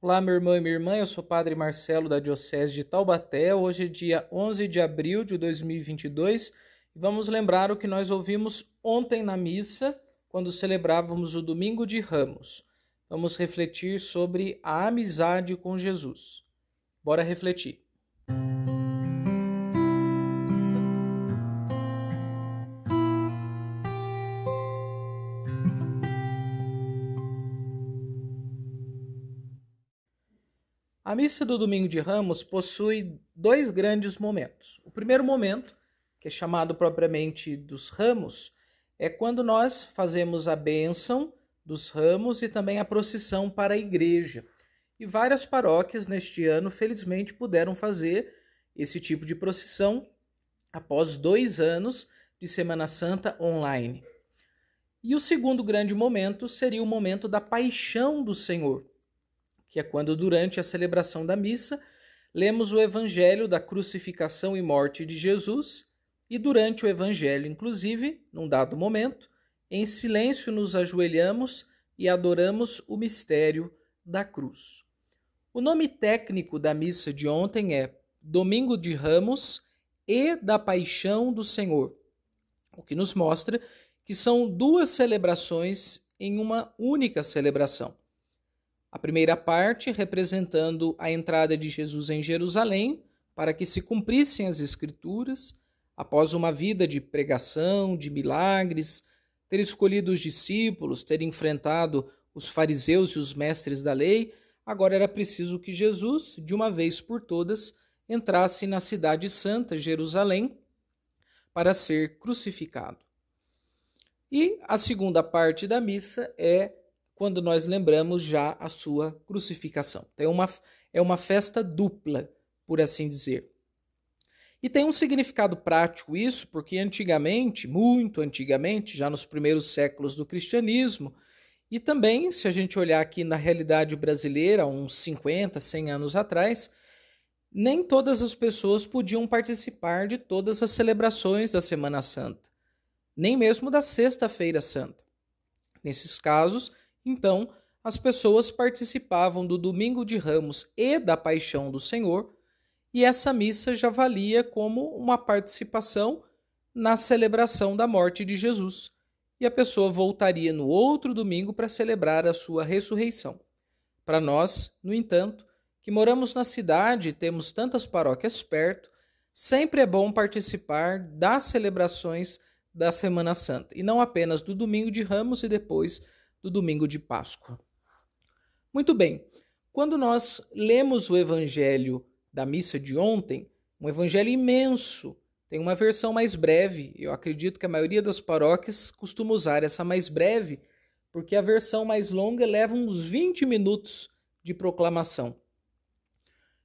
Olá, meu irmão e minha irmã, eu sou o Padre Marcelo da Diocese de Taubaté. Hoje é dia 11 de abril de 2022 e vamos lembrar o que nós ouvimos ontem na missa, quando celebrávamos o Domingo de Ramos. Vamos refletir sobre a amizade com Jesus. Bora refletir. A missa do Domingo de Ramos possui dois grandes momentos. O primeiro momento, que é chamado propriamente dos ramos, é quando nós fazemos a bênção dos ramos e também a procissão para a igreja. E várias paróquias neste ano, felizmente, puderam fazer esse tipo de procissão após 2 anos de Semana Santa online. E o segundo grande momento seria o momento da Paixão do Senhor, que é quando, durante a celebração da missa, lemos o Evangelho da crucificação e morte de Jesus e, durante o Evangelho, inclusive, num dado momento, em silêncio nos ajoelhamos e adoramos o mistério da cruz. O nome técnico da missa de ontem é Domingo de Ramos e da Paixão do Senhor, o que nos mostra que são duas celebrações em uma única celebração. A primeira parte representando a entrada de Jesus em Jerusalém para que se cumprissem as Escrituras, após uma vida de pregação, de milagres, ter escolhido os discípulos, ter enfrentado os fariseus e os mestres da lei, agora era preciso que Jesus, de uma vez por todas, entrasse na cidade santa, Jerusalém, para ser crucificado. E a segunda parte da missa é quando nós lembramos já a sua crucificação. Então, é uma festa dupla, por assim dizer. E tem um significado prático isso, porque antigamente, muito antigamente, já nos primeiros séculos do cristianismo, e também, se a gente olhar aqui na realidade brasileira, uns 50, 100 anos atrás, nem todas as pessoas podiam participar de todas as celebrações da Semana Santa, nem mesmo da Sexta-feira Santa. Nesses casos, então, as pessoas participavam do Domingo de Ramos e da Paixão do Senhor, e essa missa já valia como uma participação na celebração da morte de Jesus. E a pessoa voltaria no outro domingo para celebrar a sua ressurreição. Para nós, no entanto, que moramos na cidade e temos tantas paróquias perto, sempre é bom participar das celebrações da Semana Santa, e não apenas do Domingo de Ramos e depois do Domingo de Páscoa. Muito bem, quando nós lemos o Evangelho da missa de ontem, um evangelho imenso, tem uma versão mais breve, eu acredito que a maioria das paróquias costuma usar essa mais breve, porque a versão mais longa leva uns 20 minutos de proclamação.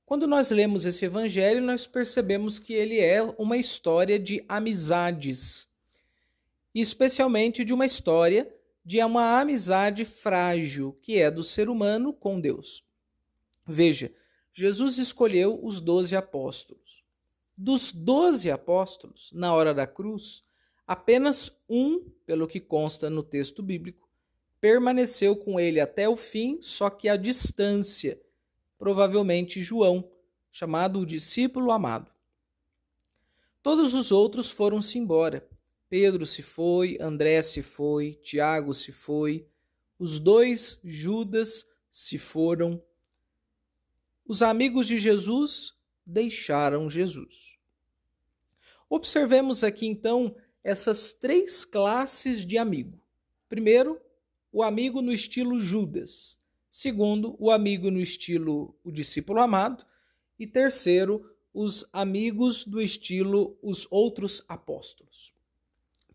Quando nós lemos esse evangelho, nós percebemos que ele é uma história de amizades, e especialmente de uma história de uma amizade frágil, que é do ser humano com Deus. Veja, Jesus escolheu os 12 apóstolos. Dos 12 apóstolos, na hora da cruz, apenas um, pelo que consta no texto bíblico, permaneceu com ele até o fim, só que à distância, provavelmente João, chamado o discípulo amado. Todos os outros foram-se embora. Pedro se foi, André se foi, Tiago se foi, os 2 Judas se foram. Os amigos de Jesus deixaram Jesus. Observemos aqui então essas 3 classes de amigo. Primeiro, o amigo no estilo Judas. Segundo, o amigo no estilo o discípulo amado. E terceiro, os amigos do estilo os outros apóstolos.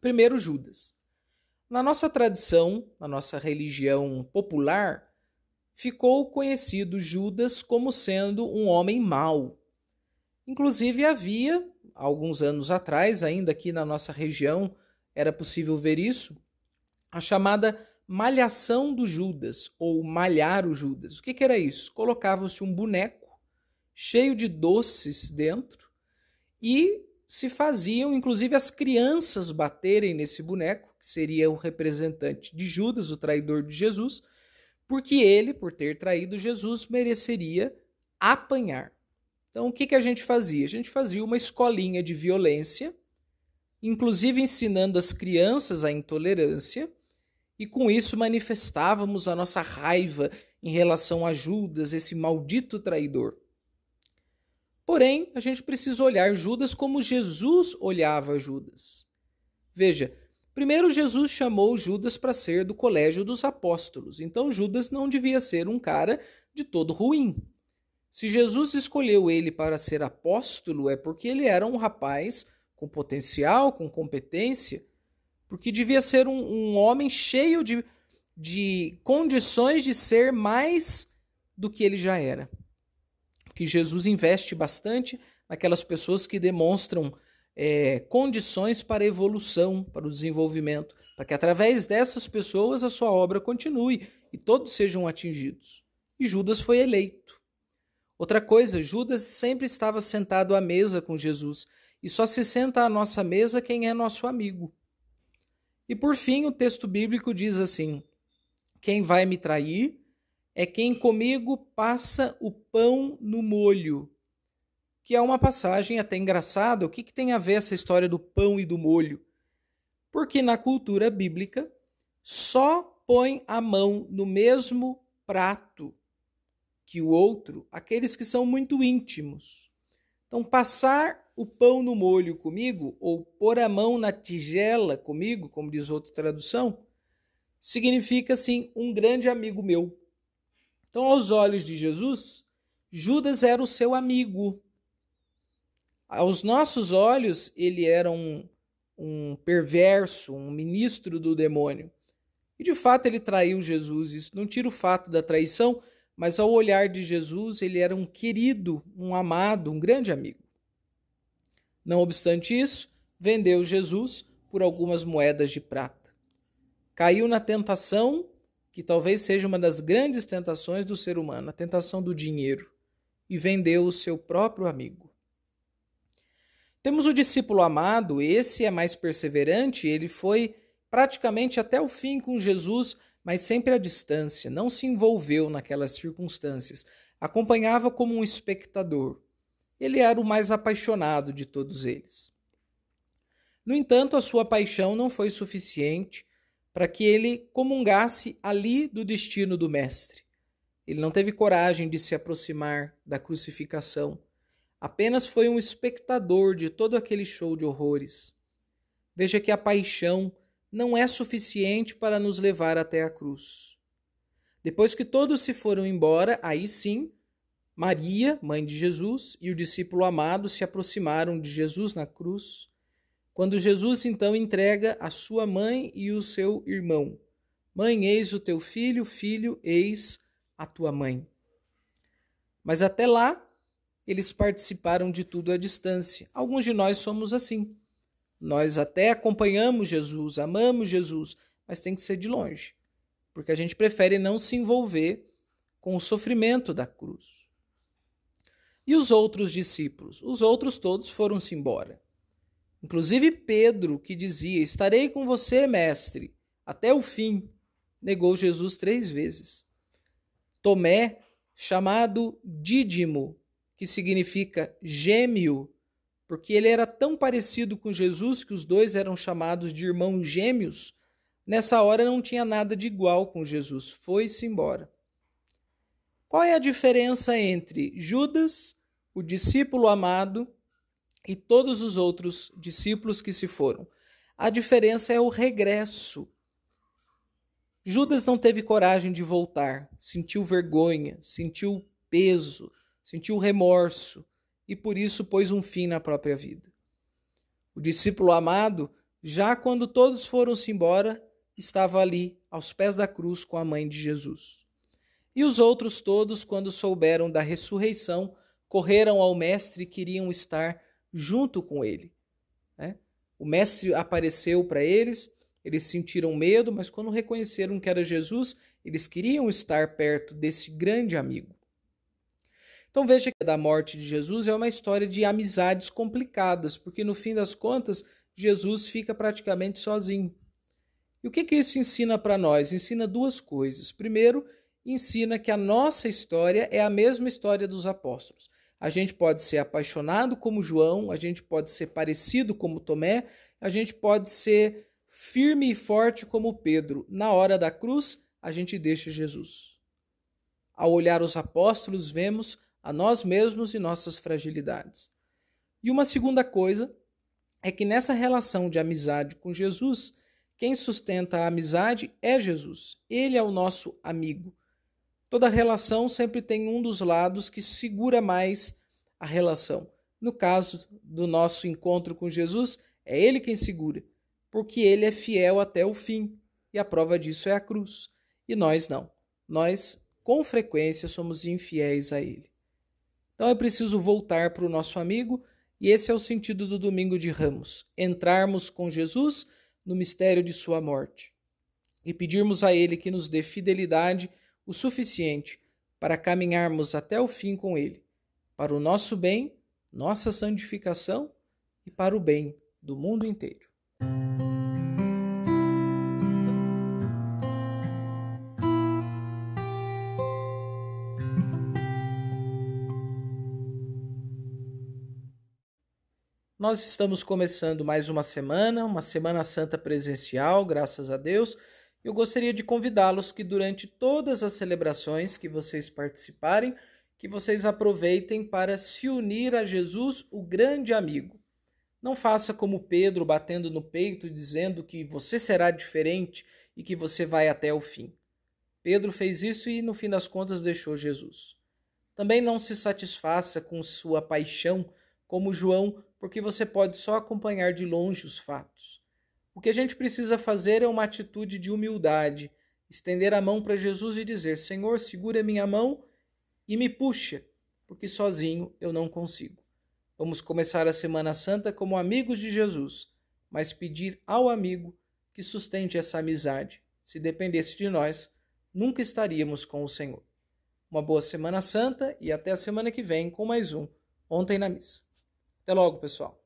Primeiro, Judas. Na nossa tradição, na nossa religião popular, ficou conhecido Judas como sendo um homem mau. Inclusive havia, alguns anos atrás, ainda aqui na nossa região, era possível ver isso, a chamada malhação do Judas, ou malhar o Judas. O que era isso? Colocava-se um boneco cheio de doces dentro e se faziam, inclusive, as crianças baterem nesse boneco, que seria o representante de Judas, o traidor de Jesus, porque ele, por ter traído Jesus, mereceria apanhar. Então, o que a gente fazia? A gente fazia uma escolinha de violência, inclusive ensinando as crianças a intolerância, e com isso manifestávamos a nossa raiva em relação a Judas, esse maldito traidor. Porém, a gente precisa olhar Judas como Jesus olhava Judas. Veja, primeiro Jesus chamou Judas para ser do colégio dos apóstolos, então Judas não devia ser um cara de todo ruim. Se Jesus escolheu ele para ser apóstolo, é porque ele era um rapaz com potencial, com competência, porque devia ser um homem cheio de condições de ser mais do que ele já era. Que Jesus investe bastante naquelas pessoas que demonstram condições para a evolução, para o desenvolvimento, para que através dessas pessoas a sua obra continue e todos sejam atingidos. E Judas foi eleito. Outra coisa, Judas sempre estava sentado à mesa com Jesus e só se senta à nossa mesa quem é nosso amigo. E por fim, o texto bíblico diz assim: quem vai me trair é quem comigo passa o pão no molho. Que é uma passagem até engraçada. O que tem a ver essa história do pão e do molho? Porque na cultura bíblica só põe a mão no mesmo prato que o outro aqueles que são muito íntimos. Então, passar o pão no molho comigo, ou pôr a mão na tigela comigo, como diz outra tradução, significa, assim, um grande amigo meu. Então, aos olhos de Jesus, Judas era o seu amigo. Aos nossos olhos, ele era um perverso, um ministro do demônio. E, de fato, ele traiu Jesus. Isso não tira o fato da traição, mas ao olhar de Jesus, ele era um querido, um amado, um grande amigo. Não obstante isso, vendeu Jesus por algumas moedas de prata. Caiu na tentação, que talvez seja uma das grandes tentações do ser humano, a tentação do dinheiro, e vendeu o seu próprio amigo. Temos o discípulo amado, esse é mais perseverante, ele foi praticamente até o fim com Jesus, mas sempre à distância, não se envolveu naquelas circunstâncias, acompanhava como um espectador. Ele era o mais apaixonado de todos eles. No entanto, a sua paixão não foi suficiente para que ele comungasse ali do destino do Mestre. Ele não teve coragem de se aproximar da crucificação. Apenas foi um espectador de todo aquele show de horrores. Veja que a paixão não é suficiente para nos levar até a cruz. Depois que todos se foram embora, aí sim, Maria, mãe de Jesus, e o discípulo amado se aproximaram de Jesus na cruz, quando Jesus então entrega a sua mãe e o seu irmão. Mãe, eis o teu filho, filho, eis a tua mãe. Mas até lá, eles participaram de tudo à distância. Alguns de nós somos assim. Nós até acompanhamos Jesus, amamos Jesus, mas tem que ser de longe, porque a gente prefere não se envolver com o sofrimento da cruz. E os outros discípulos? Os outros todos foram-se embora. Inclusive Pedro, que dizia, estarei com você, mestre, até o fim, negou Jesus 3 vezes. Tomé, chamado Dídimo, que significa gêmeo, porque ele era tão parecido com Jesus que os dois eram chamados de irmãos gêmeos, nessa hora não tinha nada de igual com Jesus, foi-se embora. Qual é a diferença entre Judas, o discípulo amado, e todos os outros discípulos que se foram? A diferença é o regresso. Judas não teve coragem de voltar, sentiu vergonha, sentiu peso, sentiu remorso e por isso pôs um fim na própria vida. O discípulo amado, já quando todos foram-se embora, estava ali, aos pés da cruz com a mãe de Jesus. E os outros todos, quando souberam da ressurreição, correram ao mestre e queriam estar junto com ele. O mestre apareceu para eles, eles sentiram medo, mas quando reconheceram que era Jesus, eles queriam estar perto desse grande amigo. Então veja que a morte de Jesus é uma história de amizades complicadas, porque no fim das contas, Jesus fica praticamente sozinho. E o que isso ensina para nós? Ensina 2 coisas. Primeiro, ensina que a nossa história é a mesma história dos apóstolos. A gente pode ser apaixonado como João, a gente pode ser parecido como Tomé, a gente pode ser firme e forte como Pedro. Na hora da cruz, a gente deixa Jesus. Ao olhar os apóstolos, vemos a nós mesmos e nossas fragilidades. E uma segunda coisa é que nessa relação de amizade com Jesus, quem sustenta a amizade é Jesus. Ele é o nosso amigo. Toda relação sempre tem um dos lados que segura mais a relação. No caso do nosso encontro com Jesus, é ele quem segura, porque ele é fiel até o fim, e a prova disso é a cruz. E nós não. Nós, com frequência, somos infiéis a ele. Então é preciso voltar para o nosso amigo, e esse é o sentido do Domingo de Ramos. Entrarmos com Jesus no mistério de sua morte e pedirmos a ele que nos dê fidelidade o suficiente para caminharmos até o fim com ele, para o nosso bem, nossa santificação e para o bem do mundo inteiro. Nós estamos começando mais uma Semana Santa presencial, graças a Deus. Eu gostaria de convidá-los que durante todas as celebrações que vocês participarem, que vocês aproveitem para se unir a Jesus, o grande amigo. Não faça como Pedro, batendo no peito, dizendo que você será diferente e que você vai até o fim. Pedro fez isso e, no fim das contas, deixou Jesus. Também não se satisfaça com sua paixão, como João, porque você pode só acompanhar de longe os fatos. O que a gente precisa fazer é uma atitude de humildade, estender a mão para Jesus e dizer: Senhor, segura minha mão e me puxa, porque sozinho eu não consigo. Vamos começar a Semana Santa como amigos de Jesus, mas pedir ao amigo que sustente essa amizade. Se dependesse de nós, nunca estaríamos com o Senhor. Uma boa Semana Santa e até a semana que vem com mais um Ontem na Missa. Até logo, pessoal.